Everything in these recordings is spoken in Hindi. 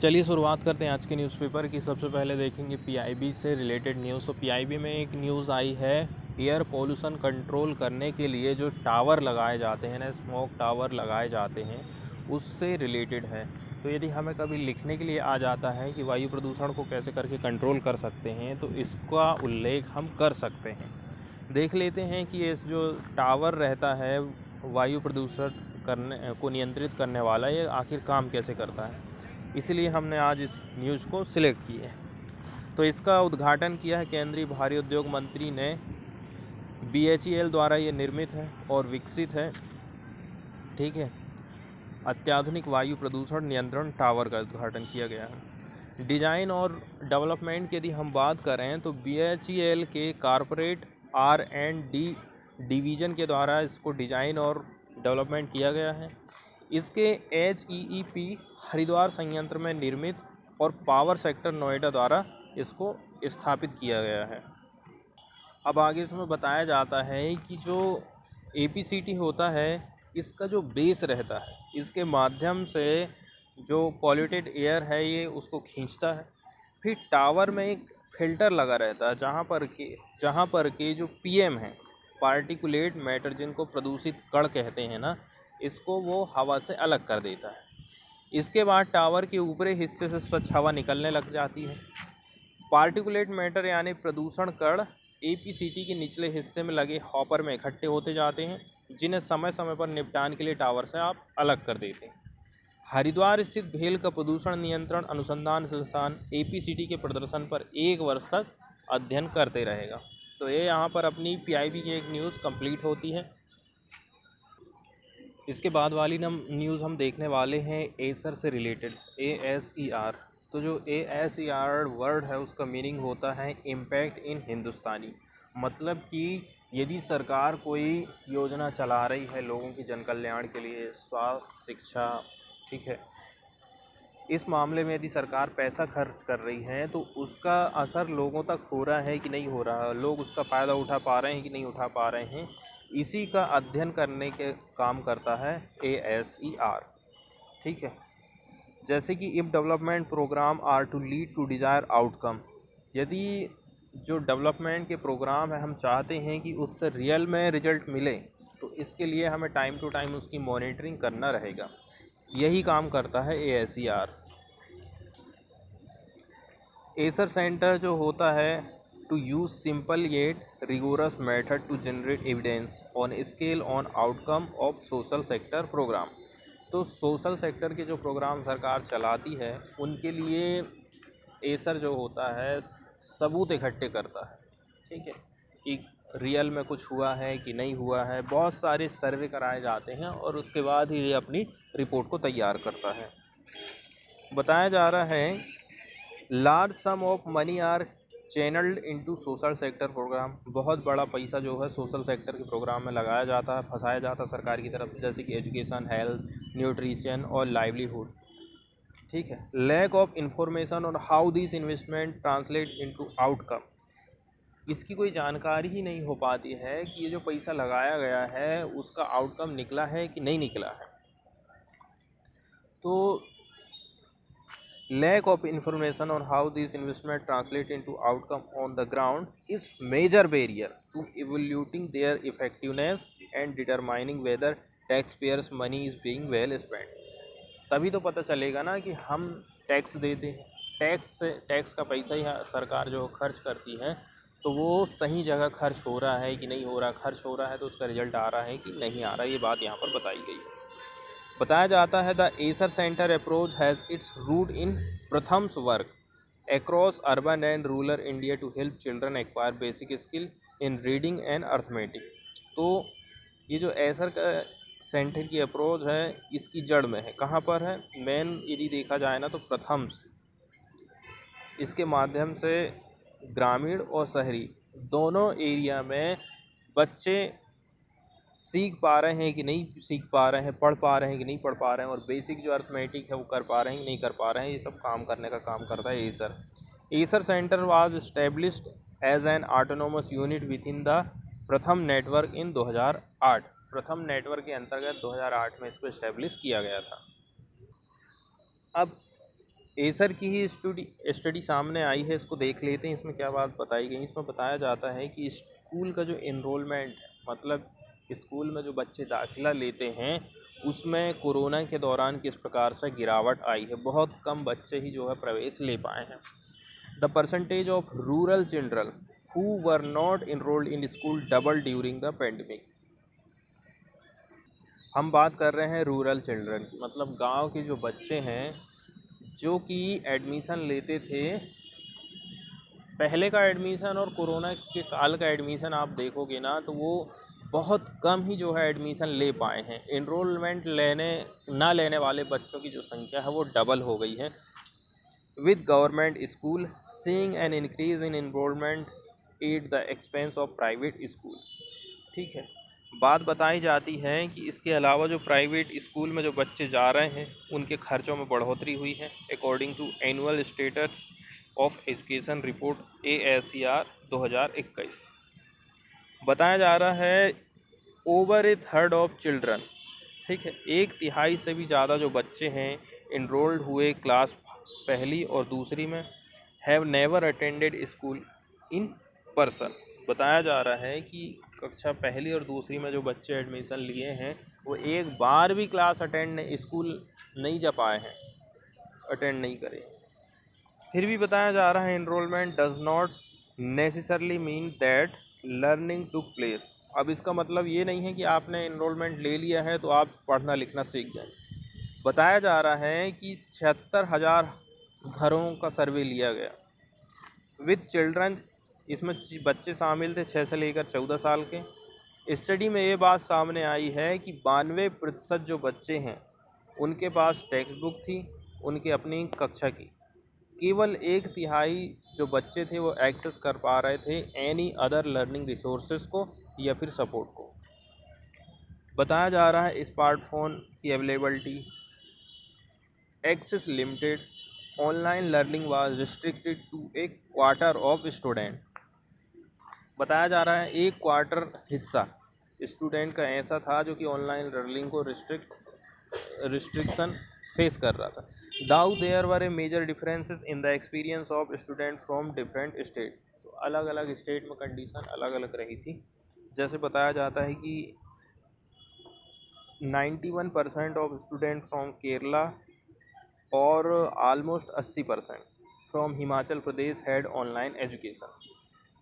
चलिए शुरुआत करते हैं आज के न्यूज़पेपर की। सबसे पहले देखेंगे पीआईबी से रिलेटेड न्यूज़। तो पीआईबी में एक न्यूज़ आई है, एयर पोल्यूशन कंट्रोल करने के लिए जो टावर लगाए जाते हैं ना, स्मोक टावर लगाए जाते हैं, उससे रिलेटेड है। तो यदि हमें कभी लिखने के लिए आ जाता है कि वायु प्रदूषण को कैसे करके कंट्रोल कर सकते हैं, तो इसका उल्लेख हम कर सकते हैं। देख लेते हैं कि ये जो टावर रहता है वायु प्रदूषण करने को नियंत्रित करने वाला, ये आखिर काम कैसे करता है। इसलिए हमने आज इस न्यूज़ को सिलेक्ट किया है। तो इसका उद्घाटन किया है केंद्रीय भारी उद्योग मंत्री ने। BHEL द्वारा ये निर्मित है और विकसित है। ठीक है, अत्याधुनिक वायु प्रदूषण नियंत्रण टावर का उद्घाटन किया गया है। डिजाइन और डेवलपमेंट की यदि हम बात करें तो BHEL के कॉरपोरेट R&D डिवीज़न के द्वारा इसको डिजाइन और डेवलपमेंट किया गया है। इसके HEEP हरिद्वार संयंत्र में निर्मित और पावर सेक्टर नोएडा द्वारा इसको स्थापित किया गया है। अब आगे इसमें बताया जाता है कि जो APCT होता है, इसका जो बेस रहता है, इसके माध्यम से जो पॉल्यूटेड एयर है ये उसको खींचता है। फिर टावर में एक फिल्टर लगा रहता है जहाँ पर के जो PM है, पार्टिकुलेट मैटर, जिनको प्रदूषित कण कहते हैं ना, इसको वो हवा से अलग कर देता है। इसके बाद टावर के ऊपरी हिस्से से स्वच्छ हवा निकलने लग जाती है। पार्टिकुलेट मैटर यानी प्रदूषण कण APCT के निचले हिस्से में लगे हॉपर में इकट्ठे होते जाते हैं, जिन्हें समय समय पर निपटान के लिए टावर से आप अलग कर देते हैं। हरिद्वार स्थित भेल का प्रदूषण नियंत्रण अनुसंधान संस्थान APCT के प्रदर्शन पर 1 वर्ष तक अध्ययन करते रहेगा। तो ये यहाँ पर अपनी PIB की एक न्यूज़ कंप्लीट होती है। इसके बाद वाली न्यूज़ हम देखने वाले हैं एसर से रिलेटेड, ASER। तो जो ASER वर्ड है उसका मीनिंग होता है इम्पैक्ट इन हिंदुस्तानी। मतलब कि यदि सरकार कोई योजना चला रही है लोगों की जन कल्याण के लिए, स्वास्थ्य, शिक्षा, ठीक है, इस मामले में यदि सरकार पैसा खर्च कर रही है तो उसका असर लोगों तक हो रहा है कि नहीं हो रहा, लोग उसका फ़ायदा उठा पा रहे हैं कि नहीं उठा पा रहे हैं, इसी का अध्ययन करने के काम करता है ASER। ठीक है, जैसे कि if development program are to lead to desire outcome, यदि जो डेवलपमेंट के प्रोग्राम है हम चाहते हैं कि उससे रियल में रिजल्ट मिले, तो इसके लिए हमें टाइम टू टाइम उसकी मॉनिटरिंग करना रहेगा। यही काम करता है ASER। एसर सेंटर जो होता है to use simple yet rigorous method to generate evidence on scale on outcome of social sector program. तो सोशल सेक्टर के जो प्रोग्राम सरकार चलाती है उनके लिए एसर जो होता है सबूत इकट्ठे करता है। ठीक है, कि रियल में कुछ हुआ है कि नहीं हुआ है। बहुत सारे सर्वे कराए जाते हैं और उसके बाद ही ये अपनी रिपोर्ट को तैयार करता है। बताया जा रहा है large sum of money are channelled into social sector program. बहुत बड़ा पैसा जो है सोशल सेक्टर के प्रोग्राम में लगाया जाता है, फंसाया जाता है सरकार की तरफ, जैसे कि एजुकेशन, हेल्थ, न्यूट्रिशन और लाइवलीहुड। ठीक है, लैक ऑफ इंफॉर्मेशन और how this investment translate into outcome. इसकी कोई जानकारी ही नहीं हो पाती है कि ये जो पैसा लगाया गया है उसका आउटकम निकला है कि नहीं निकला है। तो lack of information on how these investment translate into outcome on the ground is major barrier to evaluating their effectiveness and determining whether taxpayers money is being well spent। तभी तो पता चलेगा ना कि हम टैक्स देते हैं, टैक्स का पैसा ही सरकार जो खर्च करती है, तो वो सही जगह खर्च हो रहा है कि नहीं हो रहा। खर्च हो रहा है तो उसका रिजल्ट आ रहा है कि नहीं आ रहा, ये बात यहाँ पर बताई गई है। बताया जाता है the ASER centre approach has its root in Pratham's work across urban and rural India to help children acquire basic skill in reading and arithmetic. तो ये जो एसर का सेंटर की अप्रोच है इसकी जड़ में है, कहाँ पर है, मेन यदि देखा जाए ना तो प्रथम्स। इसके माध्यम से ग्रामीण और शहरी दोनों एरिया में बच्चे सीख पा रहे हैं कि नहीं सीख पा रहे हैं, पढ़ पा रहे हैं कि नहीं पढ़ पा रहे हैं, और बेसिक जो अर्थमेटिक है वो कर पा रहे हैं कि नहीं कर पा रहे हैं, ये सब काम करने का काम करता है ASER. ASER centre was established as an autonomous unit within the Pratham network in 2008। Pratham network के अंतर्गत 2008 में इसको एस्टेब्लिश किया गया था। अब एसर की ही स्टडी सामने आई है, इसको देख लेते हैं। इसमें क्या बात बताई गई, इसमें बताया जाता है कि स्कूल का जो इनरोलमेंट है, मतलब स्कूल में जो बच्चे दाखिला लेते हैं उसमें कोरोना के दौरान किस प्रकार से गिरावट आई है। बहुत कम बच्चे ही जो है प्रवेश ले पाए हैं। The percentage of rural children who were not enrolled in school double during the pandemic. हम बात कर रहे हैं रूरल चिल्ड्रन की, मतलब गांव के जो बच्चे हैं जो कि एडमिशन लेते थे। पहले का एडमिशन और कोरोना के काल का एडमिशन आप देखोगे ना तो वो बहुत कम ही जो है एडमिशन ले पाए हैं। इनरोलमेंट लेने वाले बच्चों की जो संख्या है वो डबल हो गई है। With government school seeing an increase in enrolment at the expense of private school. ठीक है, बात बताई जाती है कि इसके अलावा जो प्राइवेट स्कूल में जो बच्चे जा रहे हैं उनके खर्चों में बढ़ोतरी हुई है। According to annual status of education report ASER 2021 बताया जा रहा है over a third of children, ठीक है, एक तिहाई से भी ज़्यादा जो बच्चे हैं इनरोल्ड हुए क्लास पहली और दूसरी में have never attended school in person. बताया जा रहा है कि कक्षा पहली और दूसरी में जो बच्चे एडमिशन लिए हैं वो एक बार भी क्लास स्कूल नहीं जा पाए हैं, अटेंड नहीं करे। फिर भी बताया जा रहा है enrolment does not necessarily mean that learning took place. अब इसका मतलब ये नहीं है कि आपने इनरोलमेंट ले लिया है तो आप पढ़ना लिखना सीख गए। बताया जा रहा है कि 76,000 घरों का सर्वे लिया गया विद चिल्ड्रन, इसमें बच्चे शामिल थे 6 से लेकर 14 साल के। स्टडी में ये बात सामने आई है कि 92% जो बच्चे हैं उनके पास टेक्स्ट बुक थी उनके अपनी कक्षा की। केवल एक तिहाई जो बच्चे थे वो एक्सेस कर पा रहे थे एनी अदर लर्निंग रिसोर्सेज को या फिर सपोर्ट को। बताया जा रहा है स्मार्टफोन की availability access limited, online learning was restricted to a quarter of student. बताया जा रहा है एक क्वार्टर हिस्सा स्टूडेंट का ऐसा था जो कि ऑनलाइन लर्निंग को रिस्ट्रिक्शन फेस कर रहा था। Though there were a major differences in the experience of student from different state. तो अलग अलग स्टेट में कंडीशन अलग अलग रही थी। जैसे बताया जाता है कि 91% ऑफ स्टूडेंट फ्रॉम केरला और almost 80% from Himachal Pradesh had online education,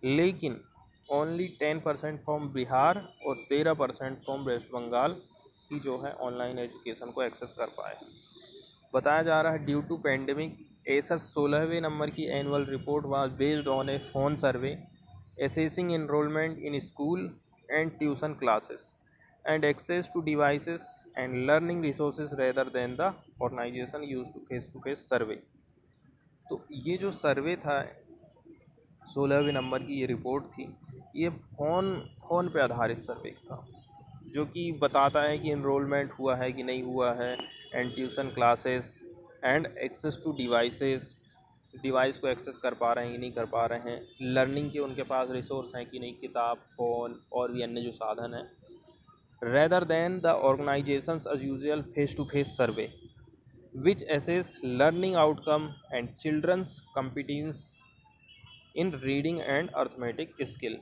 लेकिन ओनली 10% फ्रॉम बिहार और 13% फ्रॉम वेस्ट बंगाल ही जो है ऑनलाइन एजुकेशन को एक्सेस कर पाए। बताया जा रहा है ड्यू टू पेंडेमिक एसर 16वें नंबर की annual report was based on a phone survey assessing enrolment in school and tuition classes and access to devices and learning resources rather than the organisation use to face survey. तो ये जो सर्वे था 16वें नंबर की ये रिपोर्ट थी, ये फ़ोन पे आधारित सर्वे था जो कि बताता है कि इनरोलमेंट हुआ है कि नहीं हुआ है and tuition classes and access to device को एक्सेस कर पा रहे हैं कि नहीं कर पा रहे हैं, लर्निंग के उनके पास रिसोर्स हैं कि नहीं, किताब, फ़ोन और भी अन्य जो साधन हैं। Rather than the organisations as usual face to face survey which assess learning outcome and children's competence in reading and arithmetic skill.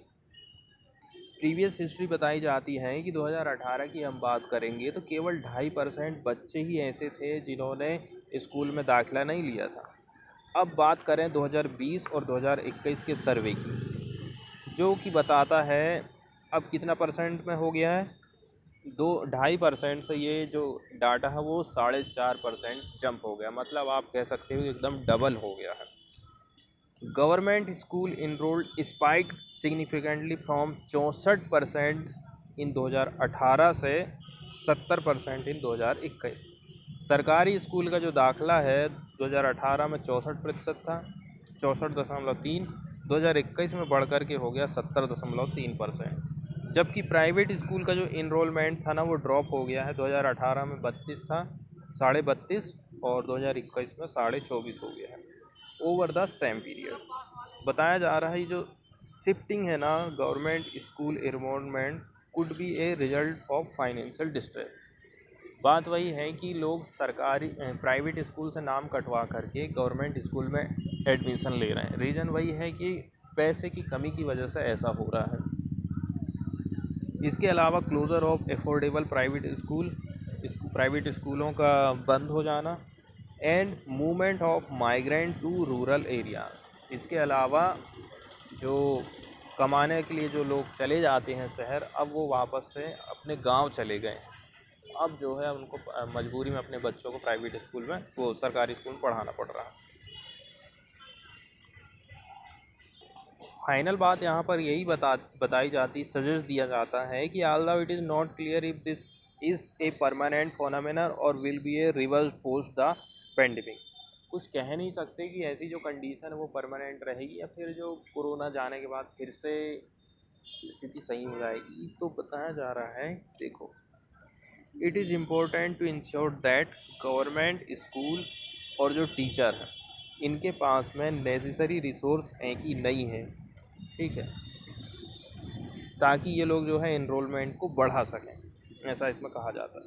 Previous history बताई जाती है कि 2018 की हम बात करेंगे तो केवल 2.5% बच्चे ही ऐसे थे जिन्होंने स्कूल में दाखिला नहीं लिया था। अब बात करें 2020 और 2021 के सर्वे की, जो कि बताता है अब कितना परसेंट में हो गया है, 2.5% से ये जो डाटा है वो 4.5% जंप हो गया, मतलब आप कह सकते हो एकदम डबल हो गया है। Government school enrolled spike significantly from 64% इन 2018 से 70% इन 2021। सरकारी स्कूल का जो दाखिला है 2018 में 64% था, 64.3, 2021 में बढ़कर के हो गया 70.3%। जबकि प्राइवेट स्कूल का जो इनरोलमेंट था ना वो ड्रॉप हो गया है, 2018 में 32 था, 32.5, और 2021 में 24.5 हो गया है ओवर द सेम पीरियड। बताया जा रहा है जो शिफ्टिंग है ना government school enrolment could be a result of financial distress. बात वही है कि लोग सरकारी प्राइवेट स्कूल से नाम कटवा करके गवर्नमेंट स्कूल में एडमिशन ले रहे हैं। रीज़न वही है कि पैसे की कमी की वजह से ऐसा हो रहा है। इसके अलावा क्लोज़र ऑफ एफोर्डेबल प्राइवेट स्कूलों का बंद हो जाना and movement of migrant to rural areas. इसके अलावा जो कमाने के लिए जो लोग चले जाते हैं शहर, अब वो वापस से अपने गांव चले गए हैं। अब जो है उनको मजबूरी में अपने बच्चों को प्राइवेट स्कूल में, वो सरकारी स्कूल में पढ़ाना पड़ रहा है। फाइनल बात यहाँ पर यही बताई जाती, सजेस्ट दिया जाता है कि although it is not clear if this is a permanent phenomenon और will be A reverse post the pandemic. कुछ कह नहीं सकते कि ऐसी जो कंडीशन है वो परमानेंट रहेगी या फिर जो कोरोना जाने के बाद फिर से स्थिति सही हो जाएगी। तो बताया जा रहा है, देखो, it is important to ensure that government school और जो टीचर हैं इनके पास में नेसेसरी रिसोर्स हैं कि नहीं है, ठीक है, ताकि ये लोग जो है इनरोलमेंट को बढ़ा सकें, ऐसा इसमें कहा जाता है।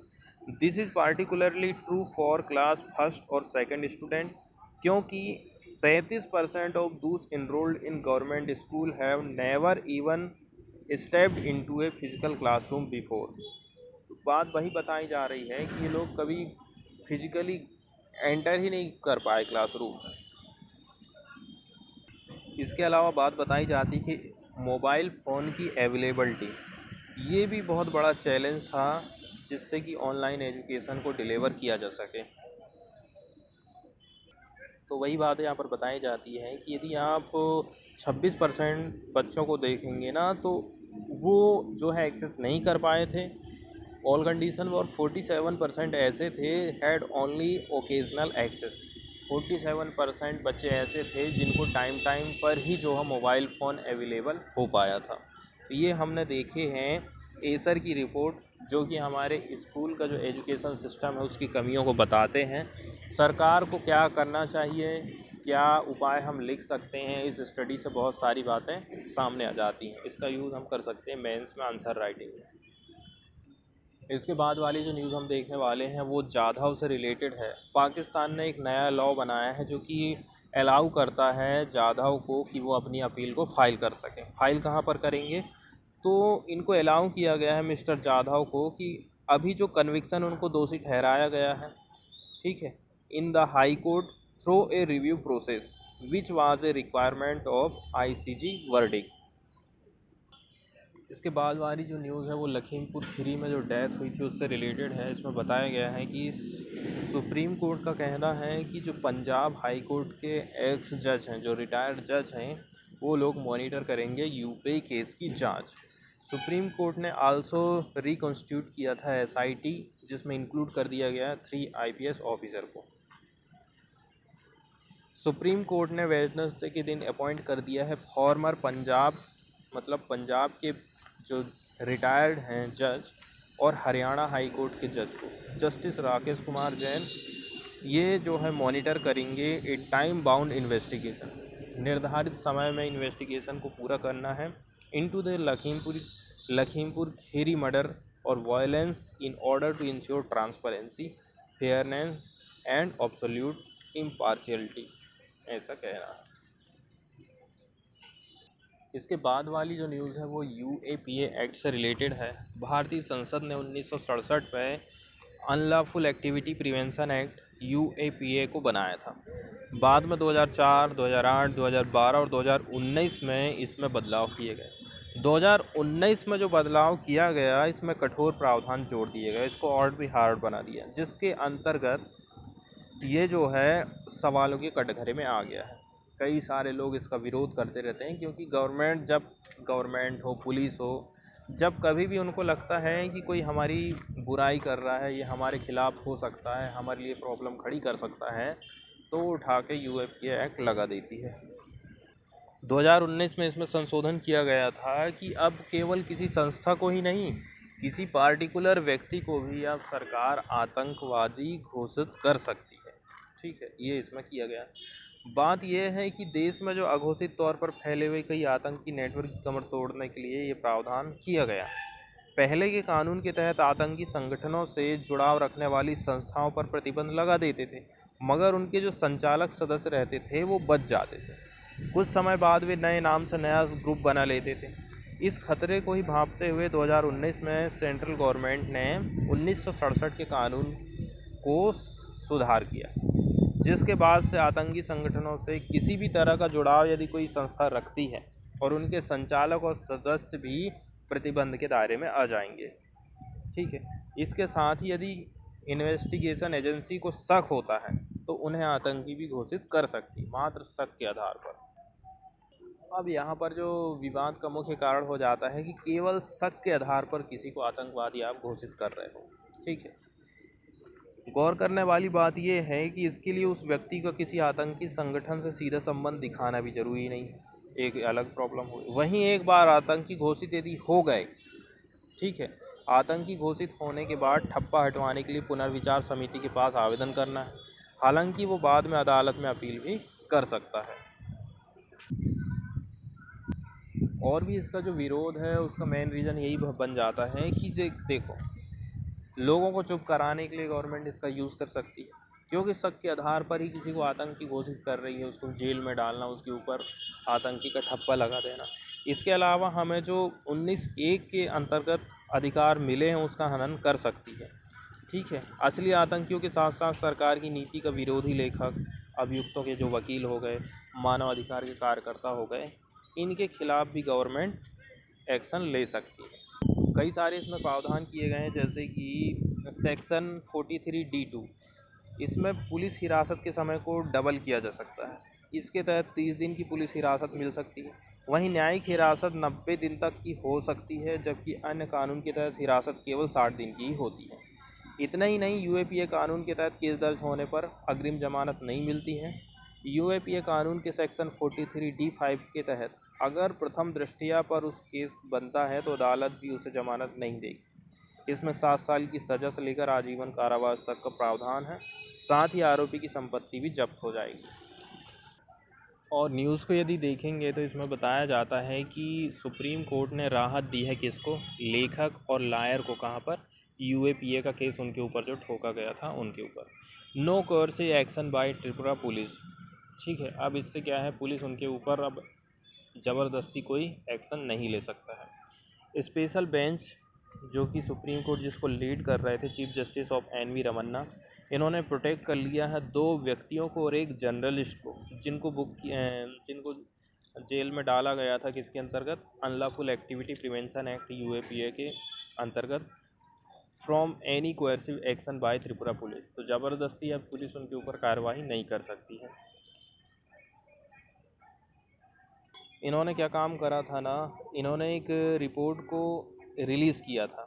This is particularly true for class first और सेकंड स्टूडेंट, क्योंकि 37% ऑफ दूस enrolled in government school have never even stepped into a physical classroom before. बात वही बताई जा रही है कि ये लोग कभी फिजिकली एंटर ही नहीं कर पाए क्लासरूम में। इसके अलावा बात बताई जाती कि मोबाइल फ़ोन की अवेलेबिलिटी, ये भी बहुत बड़ा चैलेंज था जिससे कि ऑनलाइन एजुकेशन को डिलीवर किया जा सके। तो वही बात यहाँ पर बताई जाती है कि यदि आप 26% बच्चों को देखेंगे ना, तो वो जो है एक्सेस नहीं कर पाए थे ऑल कंडीशन, और 47% ऐसे थे हैड ओनली ओकेजनल एक्सेस। 47% बच्चे ऐसे थे जिनको टाइम पर ही जो है मोबाइल फ़ोन अवेलेबल हो पाया था। तो ये हमने देखे हैं एसर की रिपोर्ट, जो कि हमारे स्कूल का जो एजुकेशन सिस्टम है उसकी कमियों को बताते हैं। सरकार को क्या करना चाहिए, क्या उपाय हम लिख सकते हैं, इस स्टडी से बहुत सारी बातें सामने आ जाती हैं। इसका यूज़ हम कर सकते हैं मेंस में आंसर राइटिंग में। इसके बाद वाली जो न्यूज़ हम देखने वाले हैं वो जाधव से रिलेटेड है। पाकिस्तान ने एक नया लॉ बनाया है जो कि अलाउ करता है जाधव को कि वो अपनी अपील को फाइल कर सकें। फाइल कहाँ पर करेंगे, तो इनको अलाउ किया गया है मिस्टर जाधव को कि अभी जो कन्विक्शन उनको दोषी ठहराया गया है, ठीक है, in the high court through a review process which was a requirement of ICJ verdict. इसके बाद वाली जो न्यूज़ है वो लखीमपुर खीरी में जो डेथ हुई थी उससे रिलेटेड है। इसमें बताया गया है कि सुप्रीम कोर्ट का कहना है कि जो पंजाब हाई कोर्ट के एक्स जज हैं, जो रिटायर्ड जज हैं, वो लोग मॉनिटर करेंगे यूपी केस की जांच। सुप्रीम कोर्ट ने आल्सो रिकॉन्स्टिट्यूट किया था SIT, जिसमें इंक्लूड कर दिया गया 3 IPS ऑफिसर को। सुप्रीम कोर्ट ने वेडनेसडे के दिन अपॉइंट कर दिया है फॉर्मर पंजाब, मतलब पंजाब के जो रिटायर्ड हैं जज, और हरियाणा हाई कोर्ट के जज को, जस्टिस राकेश कुमार जैन। ये जो है मॉनिटर करेंगे ए टाइम बाउंड इन्वेस्टिगेशन, निर्धारित समय में इन्वेस्टिगेशन को पूरा करना है into the Lakhimpur Kheri murder और violence in order to ensure transparency, fairness and absolute impartiality, ऐसा कह रहा है। इसके बाद वाली जो न्यूज़ है वो UAPA एक्ट से रिलेटेड है। भारतीय संसद ने 1967 में unlawful activity prevention act UAPA को बनाया था। बाद में 2004, 2008, 2012 और 2019 में इसमें बदलाव किए गए। 2019 में जो बदलाव किया गया, इसमें कठोर प्रावधान जोड़ दिए गए, इसको और भी हार्ड बना दिया, जिसके अंतर्गत ये जो है सवालों के कटघरे में आ गया है। कई सारे लोग इसका विरोध करते रहते हैं, क्योंकि गवर्नमेंट हो, पुलिस हो, जब कभी भी उनको लगता है कि कोई हमारी बुराई कर रहा है, ये हमारे खिलाफ हो सकता है, हमारे लिए प्रॉब्लम खड़ी कर सकता है, तो उठा के UAPA एक्ट लगा देती है। 2019 में इसमें संशोधन किया गया था कि अब केवल किसी संस्था को ही नहीं, किसी पार्टिकुलर व्यक्ति को भी अब सरकार आतंकवादी घोषित कर सकती है, ठीक है, ये इसमें किया गया। बात यह है कि देश में जो अघोषित तौर पर फैले हुए कई आतंकी नेटवर्क की कमर तोड़ने के लिए ये प्रावधान किया गया। पहले के कानून के तहत आतंकी संगठनों से जुड़ाव रखने वाली संस्थाओं पर प्रतिबंध लगा देते थे, मगर उनके जो संचालक सदस्य रहते थे वो बच जाते थे। कुछ समय बाद वे नए नाम से नया ग्रुप बना लेते थे। इस खतरे को ही भांपते हुए 2019 में सेंट्रल गवर्नमेंट ने 1967 के कानून को सुधार किया, जिसके बाद से आतंकी संगठनों से किसी भी तरह का जुड़ाव यदि कोई संस्था रखती है और उनके संचालक और सदस्य भी प्रतिबंध के दायरे में आ जाएंगे। ठीक है, इसके साथ ही यदि इन्वेस्टिगेशन एजेंसी को शक होता है तो उन्हें आतंकी भी घोषित कर सकती, मात्र शक के आधार पर। अब यहाँ पर जो विवाद का मुख्य कारण हो जाता है कि केवल शक के आधार पर किसी को आतंकवादी आप घोषित कर रहे हो। ठीक है, गौर करने वाली बात यह है कि इसके लिए उस व्यक्ति का किसी आतंकी संगठन से सीधा संबंध दिखाना भी जरूरी नहीं है, एक अलग प्रॉब्लम हो। वहीं एक बार आतंकी घोषित यदि हो गए, ठीक है, आतंकी घोषित होने के बाद ठप्पा हटवाने के लिए पुनर्विचार समिति के पास आवेदन करना है। हालांकि वो बाद में अदालत में अपील भी कर सकता है। और भी इसका जो विरोध है उसका मेन रीज़न यही बन जाता है कि देखो, लोगों को चुप कराने के लिए गवर्नमेंट इसका यूज़ कर सकती है, क्योंकि शक के आधार पर ही किसी को आतंकी घोषित कर रही है, उसको जेल में डालना, उसके ऊपर आतंकी का ठप्पा लगा देना। इसके अलावा हमें जो 19(1) के अंतर्गत अधिकार मिले हैं उसका हनन कर सकती है। ठीक है, असली आतंकियों के साथ साथ सरकार की नीति का विरोधी लेखक, अभियुक्तों के जो वकील हो गए, मानवाधिकार के कार्यकर्ता हो गए, इनके खिलाफ भी गवर्नमेंट एक्शन ले सकती है। कई सारे इसमें प्रावधान किए गए हैं, जैसे कि सेक्शन 43D(2), इसमें पुलिस हिरासत के समय को डबल किया जा सकता है। इसके तहत 30 दिन की पुलिस हिरासत मिल सकती है। वहीं न्यायिक हिरासत 90 दिन तक की हो सकती है, जबकि अन्य कानून के तहत हिरासत केवल 60 दिन की ही होती है। इतना ही नहीं, यूएपीए कानून के तहत केस दर्ज होने पर अग्रिम जमानत नहीं मिलती है। यूएपीए कानून के सेक्शन 43D(5) के तहत अगर प्रथम दृष्टया पर उस केस बनता है तो अदालत भी उसे जमानत नहीं देगी। इसमें 7 साल की सज़ा से लेकर आजीवन कारावास तक का प्रावधान है। साथ ही आरोपी की संपत्ति भी जब्त हो जाएगी। और न्यूज़ को यदि देखेंगे तो इसमें बताया जाता है कि सुप्रीम कोर्ट ने राहत दी है किसको, लेखक और लायर को। कहाँ पर? यूएपीए का केस उनके ऊपर जो ठोका गया था उनके ऊपर। No coercive action by Tripura police. ठीक है, अब इससे क्या है, पुलिस उनके ऊपर अब ज़बरदस्ती कोई एक्शन नहीं ले सकता है। स्पेशल बेंच जो कि सुप्रीम कोर्ट जिसको लीड कर रहे थे chief justice of NV Ramana, इन्होंने प्रोटेक्ट कर लिया है 2 व्यक्तियों को और एक जर्नलिस्ट को, जिनको जेल में डाला गया था किसके अंतर्गत, unlawful activity prevention act UAPA के अंतर्गत, from any coercive action by Tripura police. तो ज़बरदस्ती अब पुलिस उनके ऊपर कार्रवाई नहीं कर सकती है। इन्होंने क्या काम करा था ना, इन्होंने एक रिपोर्ट को रिलीज़ किया था।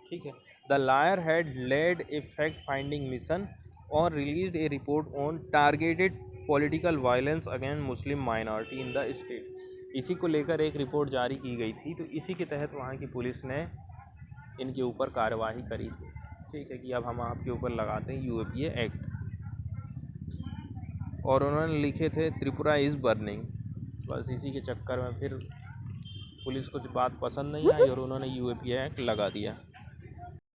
ठीक है, the lawyer had led a fact finding mission और released a report on targeted political violence against Muslim minority in the state. इसी को लेकर एक रिपोर्ट जारी की गई थी, तो इसी के तहत वहाँ की पुलिस ने इनके ऊपर कार्यवाही करी थी। ठीक है, कि अब हम आपके ऊपर लगाते हैं यूएपीए एक्ट। और उन्होंने लिखे थे त्रिपुरा इज़ बर्निंग। बस इसी के चक्कर में फिर पुलिस को बात पसंद नहीं आई और उन्होंने यूएपीए एक्ट लगा दिया।